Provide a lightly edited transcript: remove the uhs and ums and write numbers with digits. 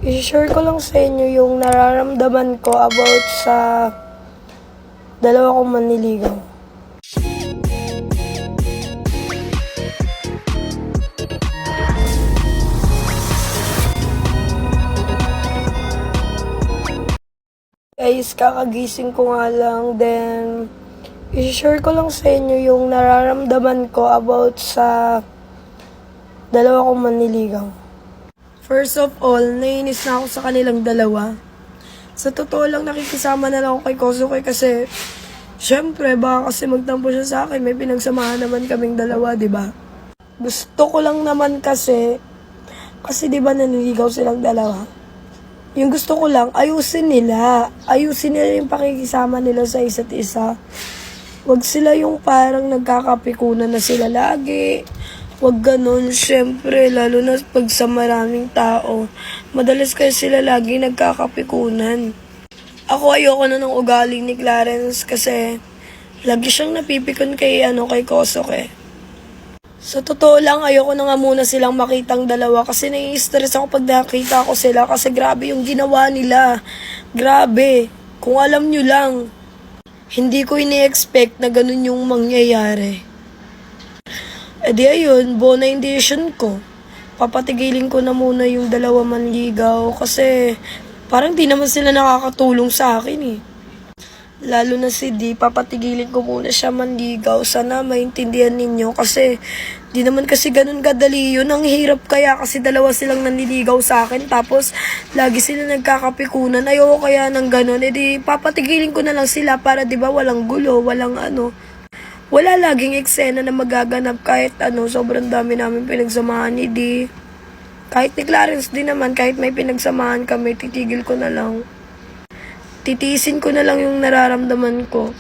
I-share ko lang sa inyo yung nararamdaman ko about sa dalawa kong manliligaw. Guys, kakagising ko nga lang, then i-share ko lang sa inyo yung nararamdaman ko about sa dalawa kong manliligaw. First of all, nainis na ako sa kanilang dalawa. Sa totoo lang, nakikisama na lang ako kay Kosuke kasi syempre, baka kasi magtampo siya sa akin, may pinagsamahan naman kaming dalawa, di ba? Gusto ko lang naman kasi di ba nanliligaw silang dalawa? Yung gusto ko lang, ayusin nila yung pakikisama nila sa isa't isa. Wag sila yung parang nagkakapikunan na sila lagi. Wag ganun, syempre, lalo na pag sa maraming tao. Madalas kasi sila lagi nagkakapikunan. Ako ayoko na ng ugaling ni Clarence kasi lagi siyang napipikon kay Kosuke. Sa totoo lang, ayoko na nga muna silang makitang dalawa kasi nai-stress ako pag nakita ko sila kasi grabe yung ginawa nila. Grabe. Kung alam nyo lang, hindi ko ini-expect na ganun yung mangyayari. E di ayun, bona yung decision ko. Papatigilin ko na muna yung dalawa manligaw kasi parang di naman sila nakakatulong sa akin eh. Lalo na si D, papatigilin ko muna siya manligaw. Sana maintindihan ninyo kasi di naman kasi ganun kadali yun. Ang hirap kaya kasi dalawa silang nanliligaw sa akin tapos lagi sila nagkakapikunan. Ayoko kaya ng ganun. E di papatigilin ko na lang sila para di ba walang gulo, walang wala laging eksena na magaganap kahit sobrang dami namin pinagsamahan ni D. Kahit ni Clarence din naman, kahit may pinagsamahan kami, titigil ko na lang. Titiisin ko na lang yung nararamdaman ko.